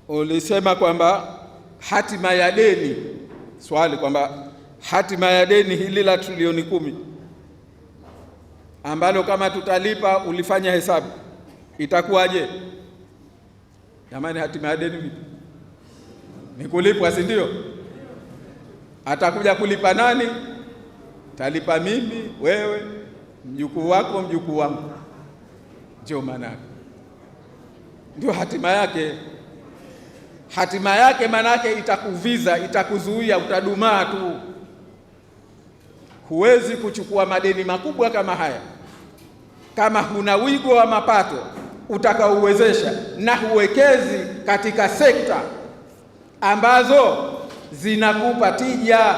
ulisema kwamba hatima ya deni, swali kwamba hatima ya deni hili la trilioni 10 ambalo kama tutalipa, ulifanya hesabu, itakuwaje? Jamani, hatima ya deni ni kulipwa, si ndio? Atakuja kulipa nani? Talipa mimi, wewe, mjukuu wako, mjukuu wangu. Ndio maana ndio hatima yake. Hatima yake manake itakuviza, itakuzuia, utadumaa tu. Huwezi kuchukua madeni makubwa kama haya kama huna wigo wa mapato utakaouwezesha na huwekezi katika sekta ambazo zinakupa tija.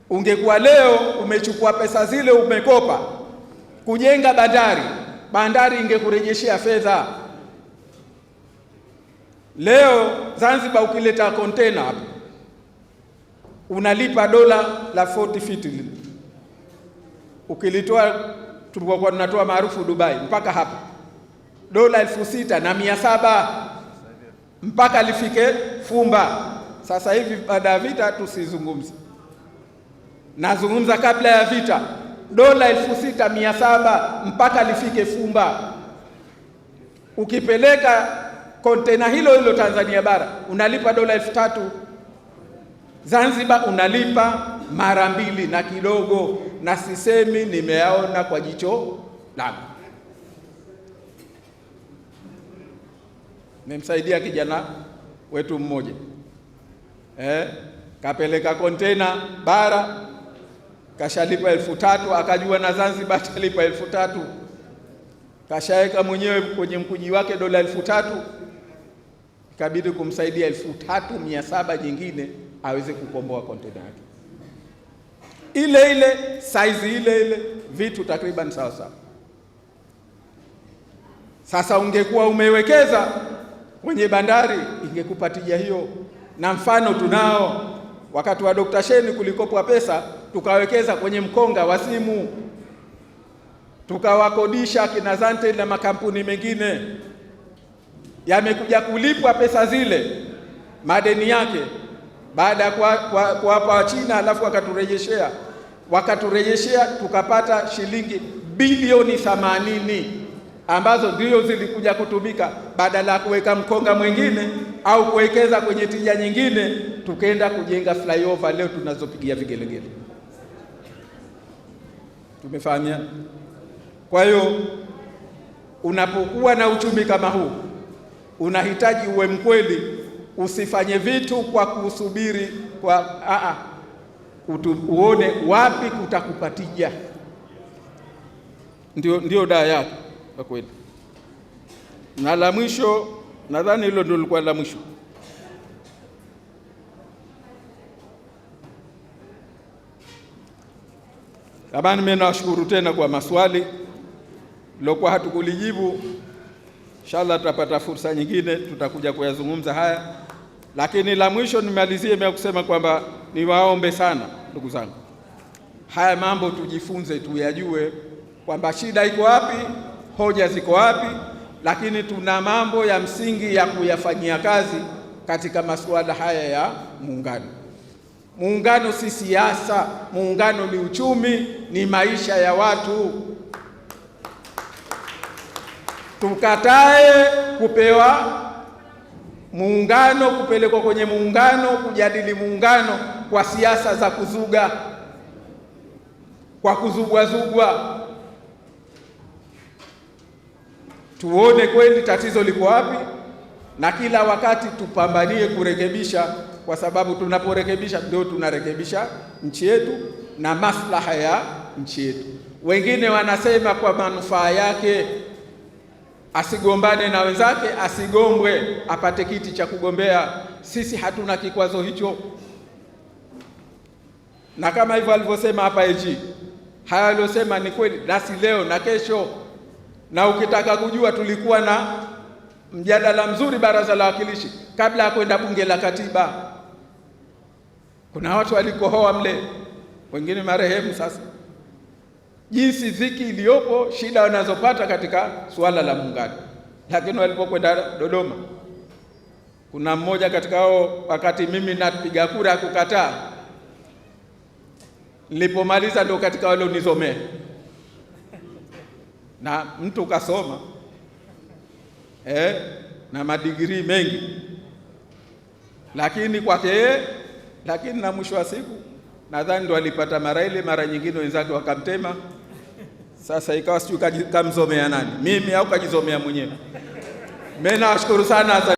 Ungekuwa leo umechukua pesa zile umekopa kujenga bandari ingekurejeshea fedha. Leo Zanzibar ukileta container hapa unalipa dola la 40 feet. Ukilitoa, tulikuwa tunatoa maarufu Dubai mpaka hapa dola 6,700 mpaka lifike Fumba. Sasa hivi baada ya vita tusizungumze, nazungumza kabla ya vita, dola 6,700 mpaka lifike Fumba. Ukipeleka kontena hilo Tanzania bara unalipa dola 3,000. Zanzibar unalipa mara 2 na kidogo, na sisemi nimeyaona kwa jicho langu. Nimsaidia kijana wetu mmoja kapeleka kontena bara, kashalipa 3,000, akajua na Zanzibar atalipa 3,000, kashaweka mwenyewe kwenye mkuji wake dola 3,000, ikabidi kumsaidia 3,700 nyingine aweze kukomboa kontena yake ile size ile, vitu takriban sawa sawa. Sasa ungekuwa umewekeza kwenye bandari ingekupa tija hiyo, na mfano tunao. Wakati wa Dr. Sheni kulikopwa pesa, tukawekeza kwenye mkonga wa simu, tukawakodisha kina Zante na makampuni mengine. Yamekuja kulipwa pesa zile, madeni yake, baada ya kuwapa China, alafu wakaturejeshea tukapata shilingi bilioni 80 ambazo ndio zilikuja kutumika badala ya kuweka mkonga mwingine au kuwekeza kwenye tija nyingine, tukaenda kujenga flyover leo tunazopigia vigelegele. Tumefahamiana? Kwa hiyo unapokuwa na uchumi kama huu, unahitaji uwe mkweli, usifanye vitu kwa kusubiri uone wapi kutakupatija. Ndio daa yake kwa kweli. Na la mwisho, nadhani hilo ndio lilikuwa la mwisho. Labda mimi nawashukuru tena kwa maswali lokuwa hatukulijibu. Inshallah tutapata fursa nyingine, tutakuja kuyazungumza haya. Lakini la mwisho nimalizie mimi kusema kwamba niwaombe sana ndugu zangu, haya mambo tujifunze, tuyajue kwamba shida iko wapi, hoja ziko wapi, lakini tuna mambo ya msingi ya kuyafanyia kazi katika masuala haya ya muungano. Muungano si siasa, muungano ni uchumi, ni maisha ya watu. Tukatae kupewa muungano, kupelekwa kwenye muungano, kujadili muungano kwa siasa za kuzuga, kwa kuzugwazugwa. Tuone kweli tatizo liko wapi, na kila wakati tupambanie kurekebisha, kwa sababu tunaporekebisha ndio tunarekebisha nchi yetu na maslaha ya nchi yetu. Wengine wanasema kwa manufaa yake asigombane na wenzake, asigombwe, apate kiti cha kugombea. Sisi hatuna kikwazo hicho, na kama hivyo alivyosema hapa AG, haya aliyosema ni kweli, nasi leo na kesho. Na ukitaka kujua, tulikuwa na mjadala mzuri Baraza la Wawakilishi kabla ya kwenda Bunge la Katiba. Kuna watu walikohoa mle, wengine marehemu sasa, jinsi dhiki iliyopo, shida wanazopata katika suala la muungano. Lakini walipokwenda Dodoma Kuna mmoja katika hao, wakati mimi napiga kura ya kukataa, nilipomaliza ndio katika wale unisomea, na mtu kasoma na madigrii mengi, lakini kwake, lakini na mwisho wa siku nadhani ndo alipata mara ile, mara nyingine wenzake wakamtema. Sasa ikawa sijui kamsomea nani, mimi au kajisomea mwenyewe. Mimi nawashukuru sana.